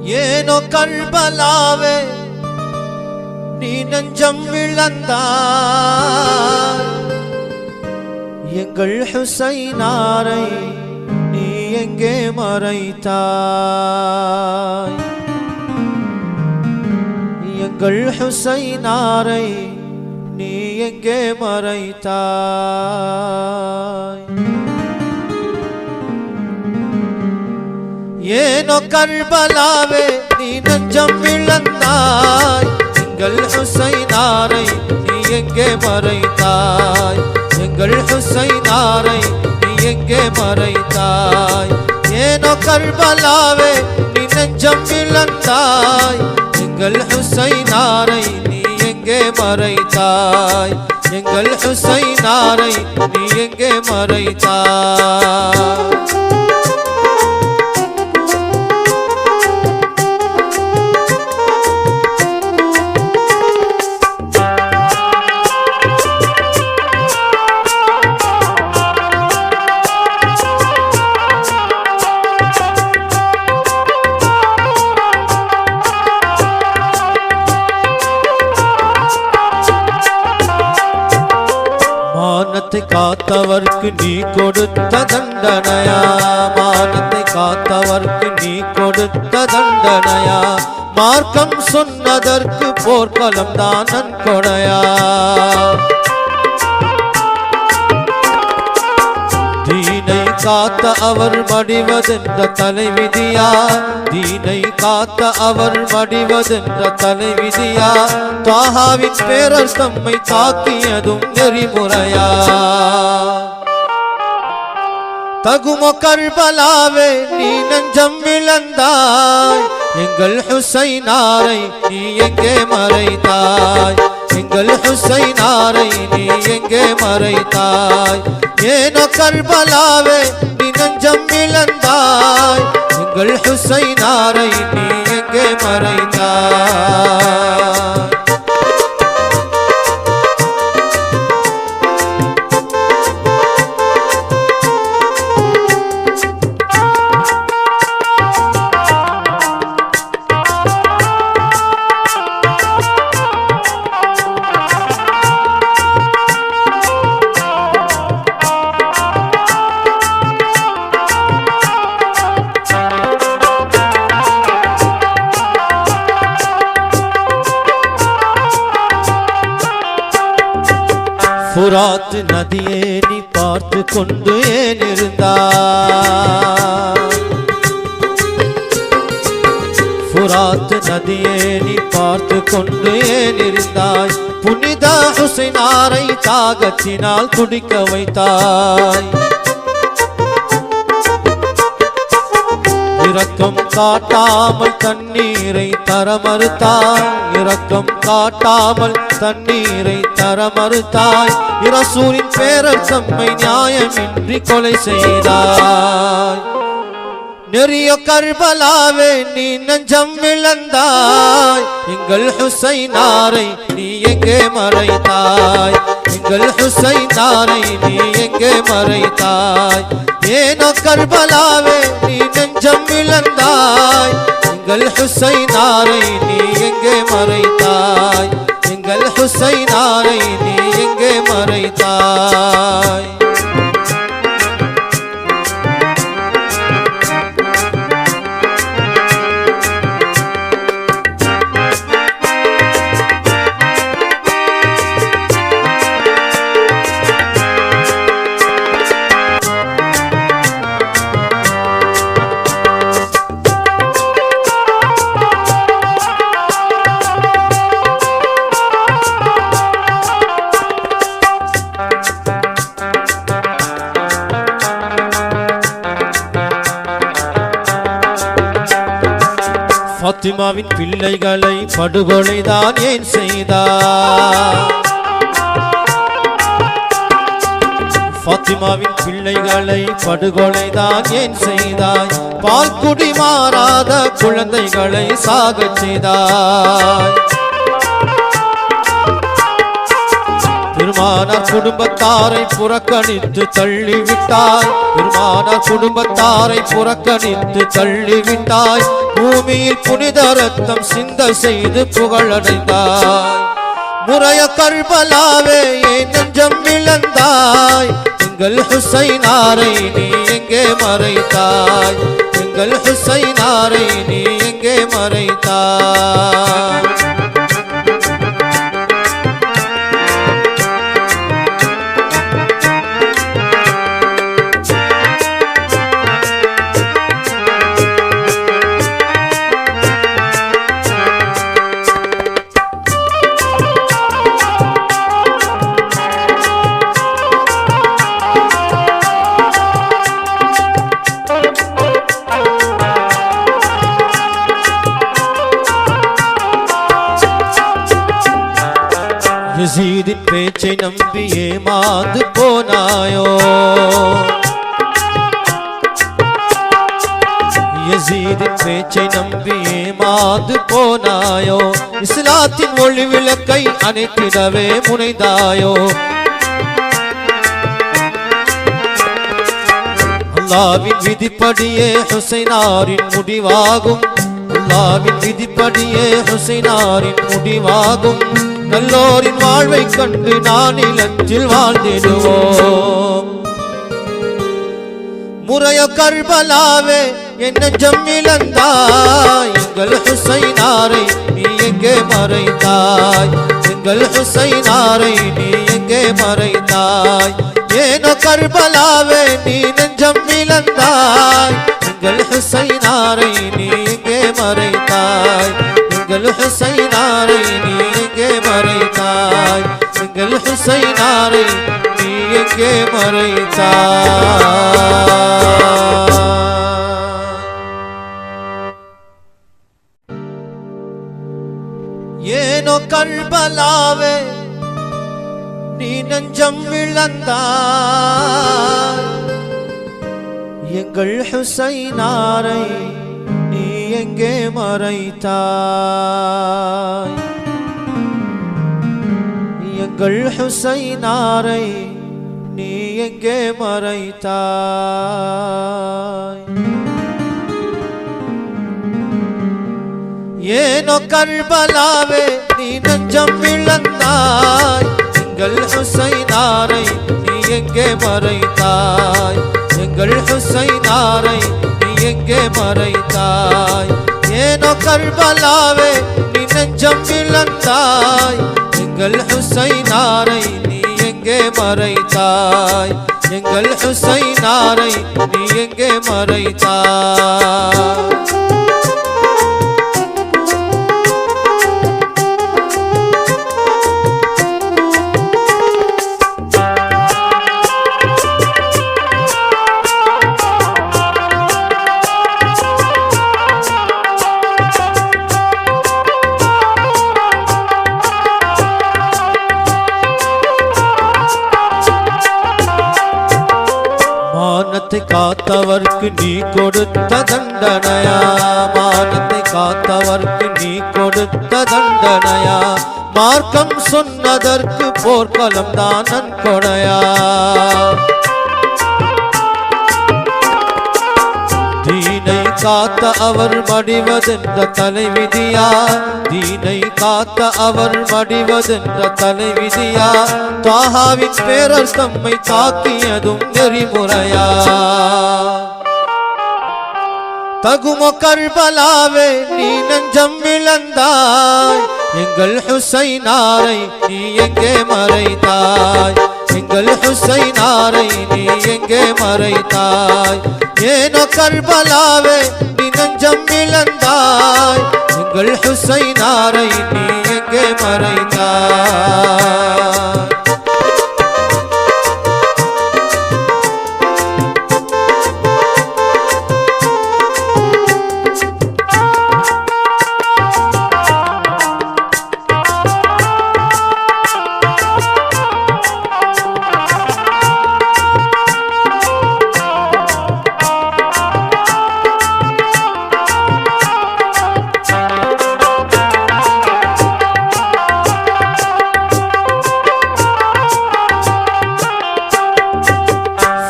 ஏனோ கர்பலாவே நீ நெஞ்சம் விழந்தாய். எங்கள் ஹுசைனாரை நீ எங்கே மறைத்தாய்? எங்கள் ஹுசைனாரை நீ எங்கே மறைத்தாய்? ஏனோ கர்பலாவே நீ நெஞ்சம் விழந்தாய். எங்கள் ஹுசைனாரை நீ எங்கே மறைத்தாய்? எங்கள் ஹுசைனாரை நீ எங்கே மறைத்தாய்? ஏனோ கர்பலாவே நீ நெஞ்சம் விழந்தாய். எங்கள் ஹுசைனாரை நீ எங்கே மறைத்தாய்? எங்கள் ஹுசைனாரை நீ எங்கே மறைத்தாய்? மானத்தை காத்தவர்க்கு நீ கொடுத்த தண்டனையா? மானத்தை காத்தவர்க்கு நீ கொடுத்த தண்டனையா? மார்க்கம் சொன்னதற்கு போர்க்களம் தான் நன்கொடையா? தீனை காத்த அவர் மடிவதென்ற தலைவிதியா? தீனை காத்த அவர் மடிவதென்ற தலைவிதியா? தாஹாவின் பேரர் தம்மை தாக்கியதும் நெறிமுறையா? தகுமோ கர்பலாவே நீ நெஞ்சம் விழந்தாய். எங்கள் ஹுசைனாரை நீ எங்கே மறைத்தாய்? எங்கள் ஹுசைனாரை நீ எங்கே மறைத்தாய்? ஏனோ கர்பலாவே நீ நெஞ்சம் விழந்தாய். எங்கள் ஹுசைனாரை நீ எங்கே மறைத்தாய்? புராத் நதியே நீ பார்த்து கொண்டு ஏன் இருந்தாய்? புராத் நதியே நீ பார்த்து கொண்டு ஏன் இருந்தாய்? புனித ஹுசைனாரை தாகத்தினால் குடிக்க வைத்தாய். இரக்கம் காட்டாமல் தண்ணீரை தர மறுத்தாய். இரக்கம் காட்டாமல் தண்ணீரை தர மறுத்தாய். இரசூலின் பேரர் தம்மை நியாயமின்றி கொலை செய்தாய். நெறிய கர்பலாவே நீ நெஞ்சம் விழந்தாய். எங்கள் ஹுசைனாரை நீ எங்கே மறைத்தாய்? எங்கள் ஹுசைனாரை நீ எங்கே மறைத்தாய்? ஏனோ கர்பலாவே நீ நெஞ்சம் விழந்தாய். எங்கள் ஹுசைனாரை நீ எங்கே மறைத்தாய்? எங்கள் ஹுசைனாரை நீ எங்கே மறைத்தாய்? ஃபாத்திமாவின் பிள்ளைகளை படுகொலைதான் ஏன் செய்தாய்? ஃபாத்திமாவின் பிள்ளைகளை படுகொலைதான் ஏன் செய்தாய்? பால் குடி மாறாத குழந்தைகளை சாகச் செய்தாய். பெருமானார் குடும்பத்தாரை புறக்கணித்து தள்ளிவிட்டாய். பெருமானார் குடும்பத்தாரை புறக்கணித்து தள்ளிவிட்டாய். பூமியில் புனித ரத்தம் சிந்த செய்து புகழடைந்தாய். முறைய கர்பலாவே என் நெஞ்சம் இழந்தாய். எங்கள் ஹுசைனாரை நீ எங்கே மறைத்தாய்? எங்கள் ஹுசைனாரை நீ எங்கே மறைத்தாய்? யஸீதின் பேச்சை நம்பி ஏமாந்து போனாயோ? யஸீதின் பேச்சை நம்பி ஏமாந்து போனாயோ? இஸ்லாத்தின் ஒளி விளக்கை அணைத்திடவே முனைந்தாயோ? அல்லாஹ்வின் விதிப்படியே ஹுசைனாரின் முடிவாகும். அல்லாஹ்வின் விதிப்படியே ஹுசைனாரின் முடிவாகும். நல்லோரின் வாழ்வை கண்டு நான் இலஞ்சில் வாழ்ந்திடுவோம். முறைய கர்பலாவே என் நெஞ்சம் இழந்தாய். எங்கள் ஹுசைனாரை நீ எங்கே மறைத்தாய்? எங்கள் ஹுசைனாரை நீ எங்கே மறைத்தாய்? ஏனோ கர்பலாவே நீ நெஞ்சம் இழந்தாய். எங்கள் ஹுசைனாரை நீ எங்கே மறைத்தாய்? எங்கள் ஹுசைனாரை நீ எங்கே மறைத்தாய்? எங்கள் ஹுசைனாரை நீ எங்கே மறைத்தாய்? ஏனோ கர்பலாவே நீ நெஞ்சம் இழந்தாய். எங்கள் ஹுசைனாரை நீ எங்கே மறைத்தாய்? எங்கள் ஹுசைனாரை நீ எங்கே மறைத்தாய்? ஏனோ கர்பலாவே நீ நெஞ்சம் இழந்தாய். எங்கள் ஹுசைனாரை நீ எங்கே மறைத்தாய்? எங்கள் ஹுசைனாரை நீ எங்கே மறைத்தாய்? ஏனோ கர்பலாவே நீ நெஞ்சம் இழந்தாய். எங்கள் ஹுசைனாரை நீ எங்கே மறைத்தாய்? எங்கள் ஹுசைனாரை நீ எங்கே மறைத்தாய்? மானத்தை காத்தவர்க்கு நீ கொடுத்த தண்டனையா? மானத்தை காத்தவர்க்கு நீ கொடுத்த தண்டனையா? மார்க்கம் சொன்னதற்கு போர்க்களம் தான் நன்கொடையா? தீனை காத்த அவர் மடிவதென்ற தலைவிதியா? தீனை காத்த அவர் மடிவதென்ற தலைவிதியா? தாஹாவின் பேரர் தம்மை தாக்கியதும் நெறிமுறையா? தகுமோ கர்பலாவே நீ நெஞ்சம் இழந்தாய். எங்கள் ஹுசைனாரை நீ எங்கே மறைத்தாய்? எங்கள் ஹுசைனாரை நீ எங்கே மறைத்தாய்? ஏனோ கர்பலாவே நீ நெஞ்சம் இழந்தாய். எங்கள் ஹுசைனாரை நீ எங்கே மறைத்தாய்?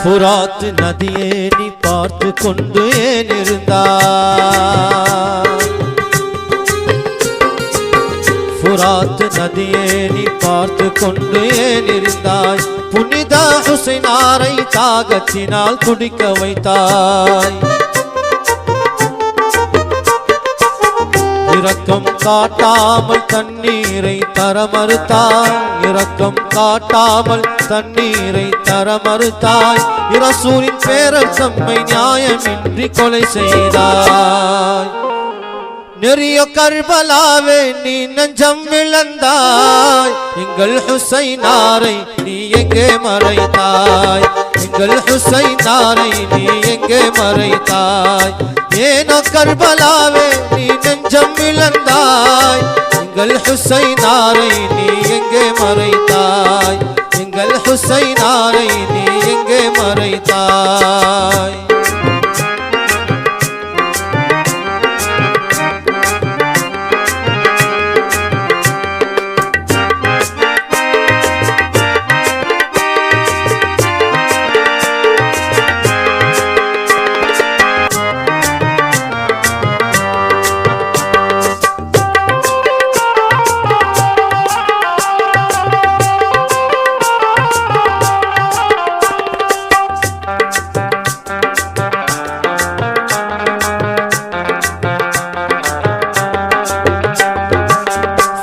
ஃபுராத் நதியே நீ பார்த்து கொண்டு ஏன் இருந்தாய்? நதியே நீ பார்த்து கொண்டு ஏன் இருந்தாய் புனித ஹுசைனாரை தாகத்தினால் குடிக்க வைத்தாய் இரக்கம் காட்டாமல் தண்ணீரை தர மறுத்தாய் இரக்கம் காட்டாமல் தண்ணீரை தர மறுத்தாய் இரசூலின் பேரர் தம்மை நியாயமின்றி கொலை செய்தாய் நெறிய கர்பலாவே நீ நெஞ்சம் விளந்தாய் எங்கள் ஹுசைனாரை நீ எங்கே மறைத்தாய் எங்கள் ஹுசைனாரை நீ எங்கே மறைத்தாய் ஏனோ கர்பலாவே நீ நெஞ்சம் விளந்தாய் எங்கள் ஹுசைனாரை நீ எங்கே மறைத்தாய் எங்கள் ஹுசைனாரை நீ எங்கே மறைத்தாய்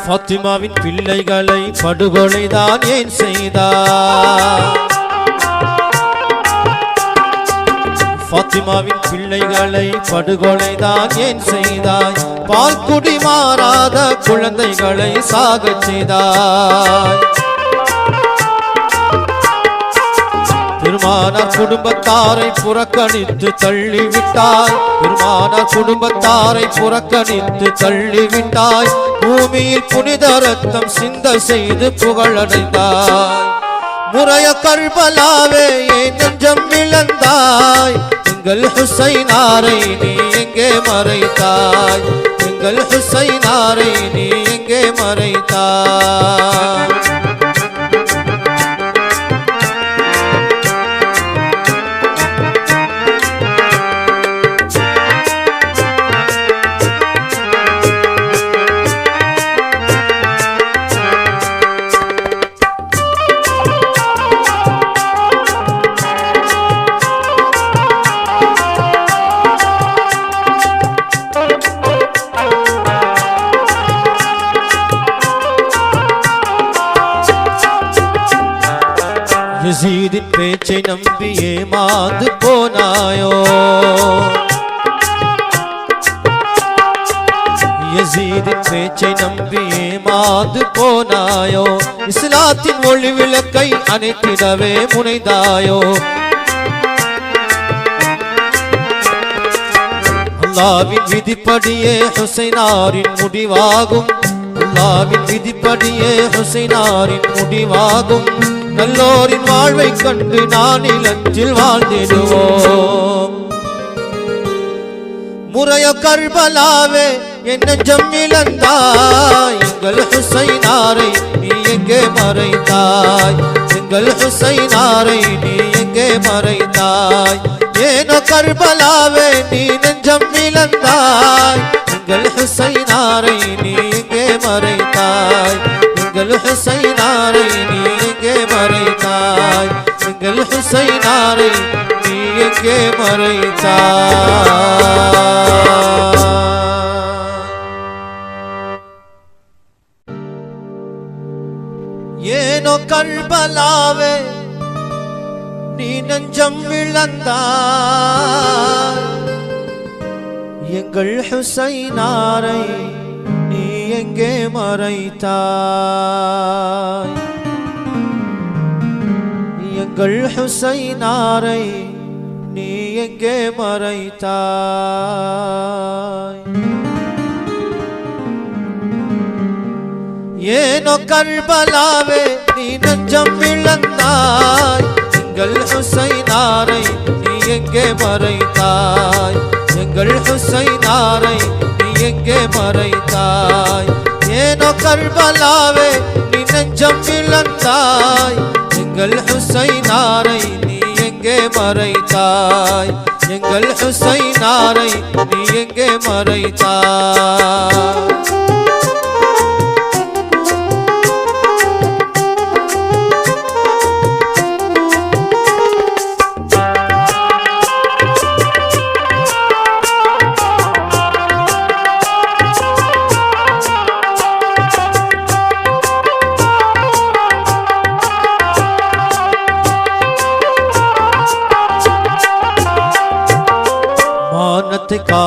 ஃபாத்திமாவின் பிள்ளைகளை படுகொலைதான் ஏன் செய்தாய் ஃபாத்திமாவின் பிள்ளைகளை படுகொலைதான் ஏன் செய்தாய் பால் குடி மாறாத குழந்தைகளை சாகச் செய்தாய் பெருமானார் குடும்பத்தாரை புறக்கணித்து தள்ளிவிட்டாய் பெருமானார் குடும்பத்தாரை புறக்கணித்து தள்ளிவிட்டாய் பூமியில் புனித ரத்தம் சிந்த செய்து புகழடைந்தாய் முறைய கர்பலாவே ஏன் நெஞ்சம் இழந்தாய் எங்கள் ஹுசைனாரை நீ எங்கே மறைத்தாய் எங்கள் ஹுசைனாரை நீ எங்கே மறைத்தாய் யஸீதின் பேச்சை நம்பி ஏமாந்து போனாயோ யஸீதின் பேச்சை நம்பி ஏமாந்து போனாயோ இஸ்லாத்தின் ஒளி விளக்கை அணைத்திடவே முனைந்தாயோ அல்லாஹ்வின் விதிப்படியே ஹுசைனாரின் முடிவாகும் அல்லாஹ்வின் விதிப்படியே ஹுசைனாரின் முடிவாகும் நல்லோரின் வாழ்வை கண்டு நான் இலஞ்சில் வாழ்ந்திடுவோம் முறைய கர்பலாவே என் நெஞ்சம் இழந்தாய் எங்கள் ஹுசைனாரை நீ எங்கே மறைத்தாய் எங்கள் ஹுசைனாரை நீ எங்கே மறைத்தாய் ஏனோ கர்பலாவே நீ நெஞ்சம் இழந்தாய் எங்கள் ஹுசைனாரை நீ எங்கே மறைத்தாய் எங்கள் ஹுசைனாரை நீ எங்கே மறைத்தாய் எங்கள் ஹுசைனாரை நீ எங்கே மறைத்தாய் ஏனோ கர்பலாவே நீ நெஞ்சம் இழந்தாய் எங்கள் ஹுசைனாரை நீ எங்கே மறைத்தாய் எங்கள் ஹுசைனாரை நீ எங்கே மறைத்தாய் ஏனோ கர்பலாவே நீ நெஞ்சம் இழந்தாய் எங்கள் ஹுசைனாரை நீ எங்கே மறைத்தாய் எங்கள் ஹுசைனாரை நீ எங்கே மறைத்தாய் ஏனோ கர்பலாவே நீ நெஞ்சம் இழந்தாய் எங்கள் ஹுசைனாரை நீ எங்கே மறைத்தாய் எங்கள் ஹுசைனாரை நீ எங்கே மறைத்தாய்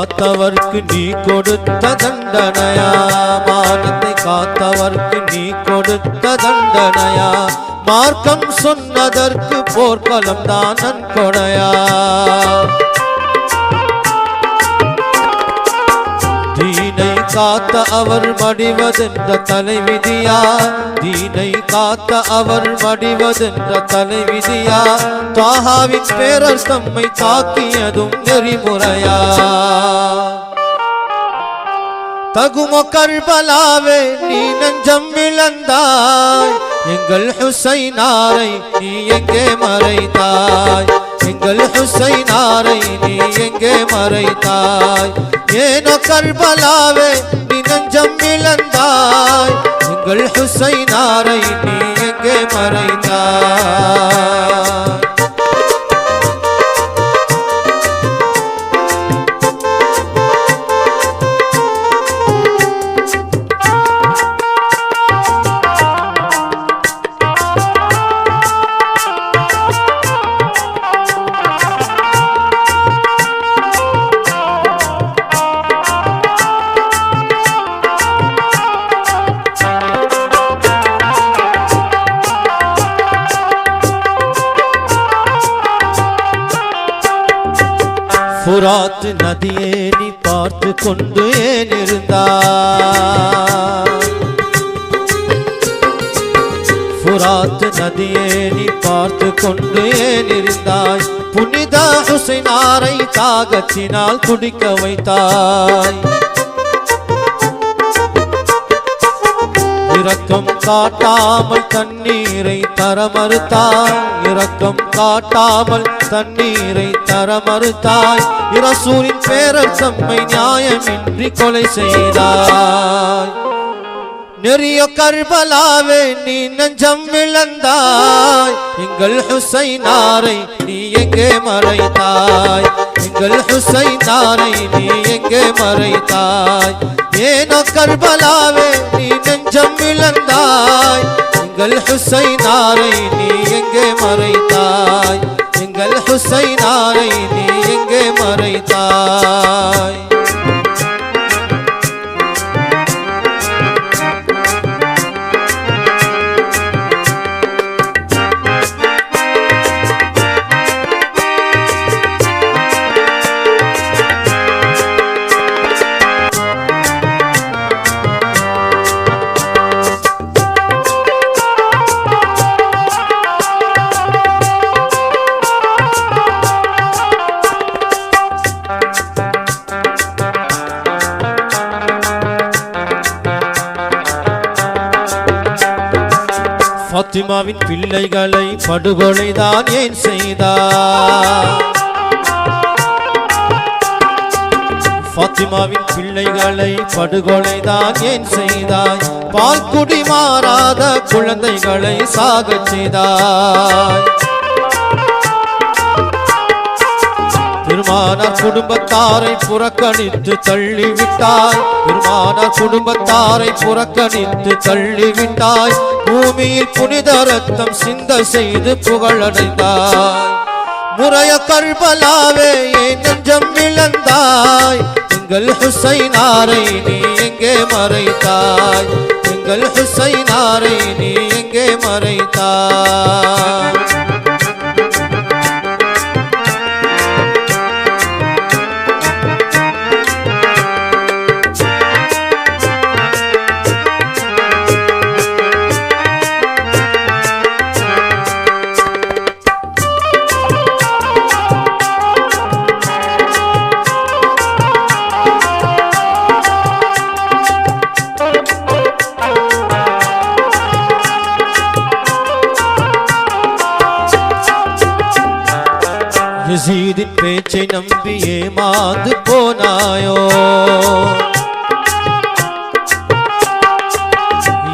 காத்தவர்க்கு நீ கொடுத்த தண்டனையா, மானத்தை காத்தவர்க்கு நீ கொடுத்த தண்டனையா, மார்க்கம் சொன்னதற்கு போர்க்களம் தான் நன்கொடையா. தீனை காத்த அவர் மடிவதென்ற தலைவிதியா, தீனை காத்த அவர் மடிவதென்ற தலைவிதியா, தாஹாவின் பேரர் தம்மை தாக்கியதும் நெறிமுறையா. தகுமோ கர்பலாவே நீ நெஞ்சம் இழந்தாய், எங்கள் ஹுசைனாரை நீ எங்கே மறைத்தாய், எங்கள் ஹுசைனாரை நீ எங்கே மறைத்தாய். ஏனோ கர்பலாவே நீ நெஞ்சம் இழந்தாய், எங்கள் ஹுசைனாரை நீ எங்கே மறைத்தாய். புராத் நதியே நீ பார்த்து கொண்டு ஏன் இருந்தாய், புராத் நதியே நீ பார்த்து கொண்டு ஏன் இருந்தாய், புனித ஹுசைனாரை தாகத்தினால் குடிக்க வைத்தாய். இரக்கம் காட்டாமல் தண்ணீரை தர மறுத்தாய், இரக்கம் காட்டாமல் தண்ணீரை தர மறுத்தாய். இரசூலின் பேரர் தம்மை நியாயமின்றி கொலை செய்தாய். நெறிய கர்பலாவே நீ நெஞ்சம் இழந்தாய், எங்கள் ஹுசைனாரை நீ எங்கே மறைத்தாய், எங்கள் ஹுசைனாரை நீ எங்கே மறைத்தாய். ஏனோ கர்பலாவே நீ நெஞ்சம் இழந்தாய், எங்கள் ஹுசைனாரை நீ எங்கே மறைத்தாய், எங்கள் ஹுசைனாரை நீ எங்கே மறைத்தாய். ஃபாத்திமாவின் பிள்ளைகளை படுகொலைதான் ஏன் செய்தாய், ஃபாத்திமாவின் பிள்ளைகளை படுகொலைதான் ஏன் செய்தாய், பால் குடி மாறாத குழந்தைகளை சாகச் செய்தாய். பெருமானார் குடும்பத்தாரை புறக்கணித்து தள்ளிவிட்டாய், பெருமானார் குடும்பத்தாரை புறக்கணித்து தள்ளிவிட்டாய். பூமியில் புனித ரத்தம் சிந்த செய்து புகழடைந்தாய். முறைய கர்பலாவே ஏன் நெஞ்சம் இழந்தாய், எங்கள் ஹுசைனாரை நீ எங்கே மறைத்தாய், எங்கள் ஹுசைனாரை நீ எங்கே மறைத்தாய். யஸீதின் பேச்சை நம்பி ஏமாந்து போனாயோ,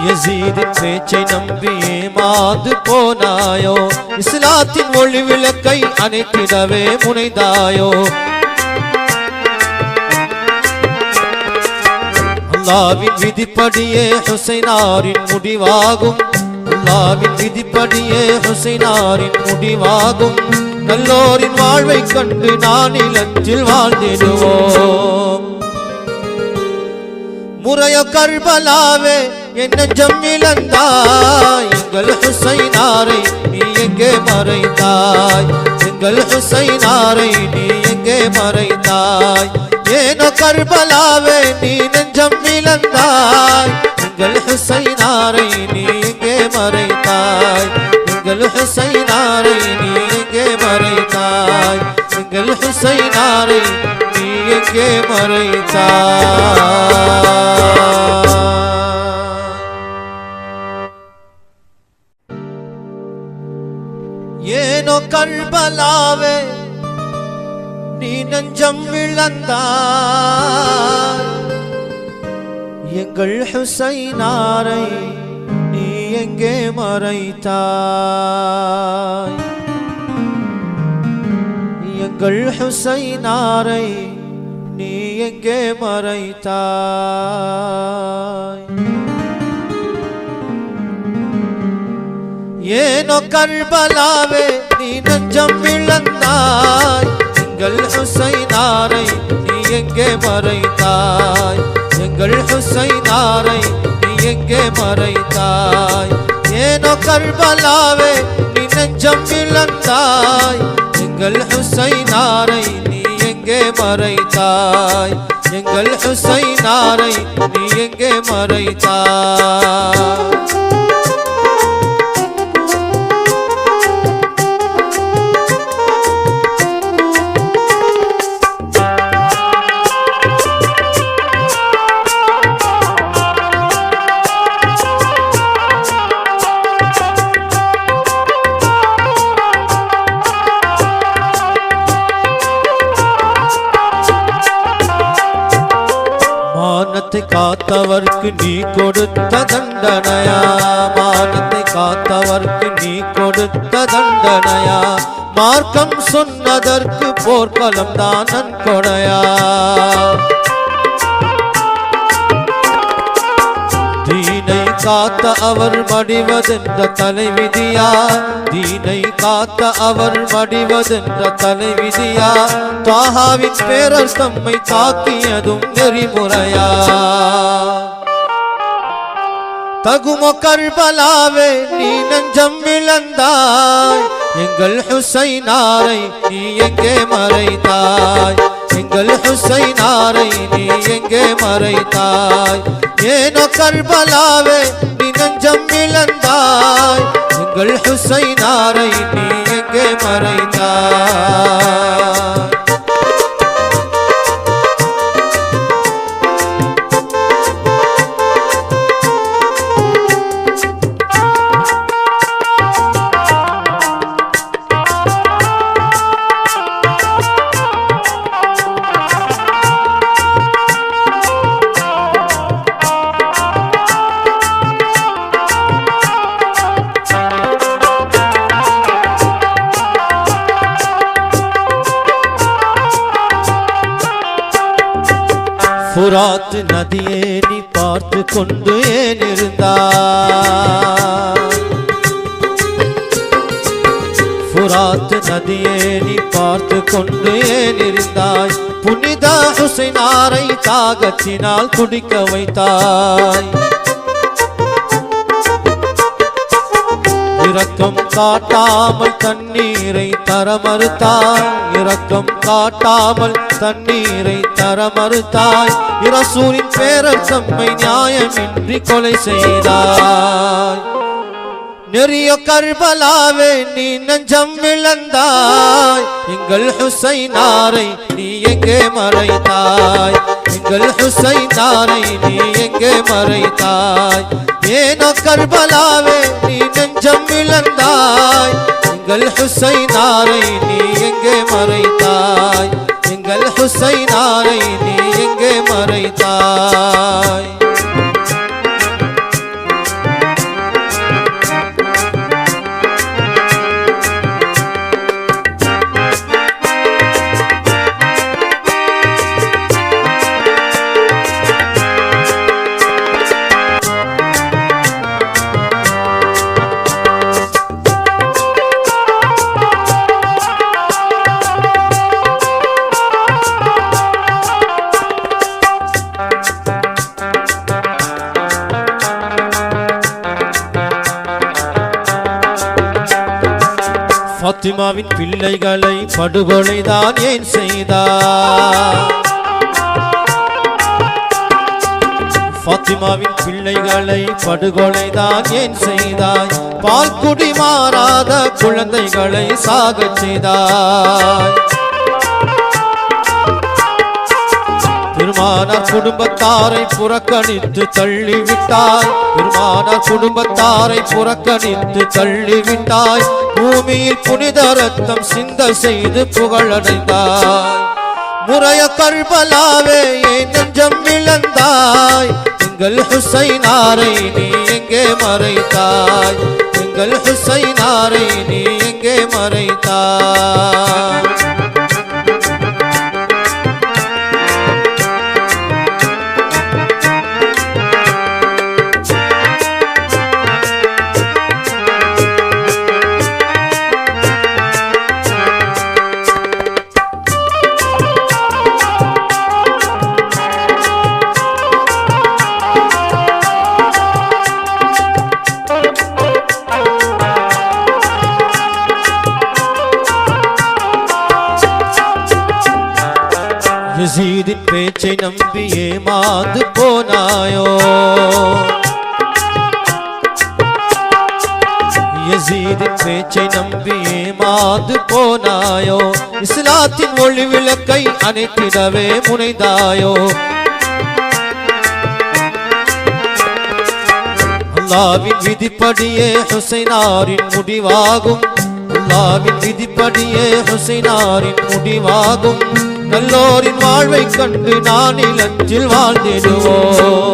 யஸீதின் பேச்சை நம்பி ஏமாந்து போனாயோ, இஸ்லாத்தின் ஒளி விளக்கை அணைத்திடவே முனைந்தாயோ. அல்லாஹ்வின் விதிப்படியே ஹுசைனாரின் முடிவாகும், அல்லாஹ்வின் விதிப்படியே ஹுசைனாரின் முடிவாகும். நல்லோரின் வாழ்வை கண்டு நான் இலற்றில் வாழ்ந்திடுவோம். முறையோ கர்பலாவே என் நெஞ்சம் இழந்தாய், எங்கள் ஹுசைனாரை நீ எங்கே மறைத்தாய், எங்கள் ஹுசைனாரை நீ எங்கே மறைத்தாய். ஏனோ கர்பலாவே நீ நெஞ்சம் இழந்தாய், எங்கள் ஹுசைனாரை நீ எங்கே மறைத்தாய், எங்கள் ஹுசைனாரை நீ எங்கே மறைத்தாய், எங்கள் ஹுசைனாரை நீ எங்கே மறைத்தாய். ஏனோ கர்பலாவே நீ நெஞ்சம் இழந்தாய், எங்கள் ஹுசைனாரை நீ எங்கே மறைத்தாய், எங்கள் ஹுசைனாரை நீ எங்கே மறைத்தாய். ஏனோ கர்பலாவே நீ நெஞ்சம் இழந்தாய், எங்கள் ஹுசைனாரை நீ எங்கே மறைத்தாய், எங்கள் ஹுசைனாரை நீ எங்கே மறைத்தாய். ஏனோ கர்பலாவே நீ நெஞ்சம் இழந்தாய், எங்கள் ஹுசைனாரை நீ எங்கே மறைத்தாய், எங்கள் ஹுசைனாரை நீ எங்கே மறைத்தாய். மானத்தை காத்தவர்க்கு நீ கொடுத்த தண்டனையா, மானத்தை காத்தவர்க்கு நீ கொடுத்த தண்டனையா, மார்க்கம் சொன்னதற்கு போர்க்களம் தான் நன்கொடையா. தீனை காத்த அவர் மடிவதென்ற தலைவிதியா, தீனை காத்த அவர் மடிவதென்ற தலைவிதியா, தாஹாவின் பேரர் தம்மை தாக்கியதும் நெறிமுறையா. தகுமோ கர்பலாவே நீ நெஞ்சம் இழந்தாய், எங்கள் ஹுசைனாரை நீ எங்கே மறைத்தாய், எங்கள் ஹுசைனாரை நீ எங்கே மறைத்தாய். ஏனோ கர்பலாவே நீ நெஞ்சம் இழந்தாய், எங்கள் ஹுசைனாரை நீ எங்கே மறைத்தாய். ஃபுராத் நதியே நீ பார்த்து கொண்டு ஏன் இருந்தாய், ஃபுராத் நதியே நீ பார்த்து கொண்டு ஏன் இருந்தாய், புனித ஹுசைனாரை தாகத்தினால் குடிக்க வைத்தாய். இரக்கம் காட்டாமல் தண்ணீரை தர மறுத்தாய், இரக்கம் காட்டாமல் தண்ணீரை தர மறுத்தாய். இரசூலின் பேரர் தம்மை நியாயமின்றி கொலை செய்தாய். நெறியோ கர்பலாவே நீ நெஞ்சம் இழந்தாய், எங்கள் ஹுசைனாரை நீ எங்கே மறைத்தாய், எங்கள் ஹுசைனாரை நீ எங்கே மறைத்தாய். ஏனோ கர்பலாவே நீ நெஞ்சம் இழந்தாய், எங்கள் ஹுசைனாரை நீ எங்கே மறைத்தாய், எங்கள் ஹுசைனாரை நீ எங்கே மறைத்தாய். பாத்திமாவின் பிள்ளைகளை படுகொலைதான் ஏன் செய்தார்? பாத்திமாவின் பிள்ளைகளை படுகொலைதான் ஏன் செய்தாய்? பால் குடி மாறாத குழந்தைகளை சாகச் செய்தாய். பெருமானார் குடும்பத்தாரை புறக்கணித்து தள்ளிவிட்டாய். பெருமானார் குடும்பத்தாரை புறக்கணித்து தள்ளிவிட்டாய். பூமியில் புனித ரத்தம் சிந்த செய்து புகழடைந்தாய். முறைய கர்பலாவே ஏன் நெஞ்சம் இழந்தாய்? எங்கள் ஹுசைனாரை நீ எங்கே மறைத்தாய்? எங்கள் ஹுசைனாரை நீ எங்கே மறைத்தாய்? யஸீதின் பேச்சை நம்பி ஏமாந்து போனாயோ? யஸீதின் பேச்சை நம்பி ஏமாந்து போனாயோ? இஸ்லாத்தின் ஒளி விளக்கை அணைத்திடவே முனைந்தாயோ? அல்லாஹ்வின் விதிப்படியே ஹுசைனாரின் முடிவாகும். அல்லாஹ்வின் விதிப்படியே ஹுசைனாரின் முடிவாகும். நல்லோரின் வாழ்வை கண்டு நான் இலஞ்சில் வாழ்ந்திடுவோம்.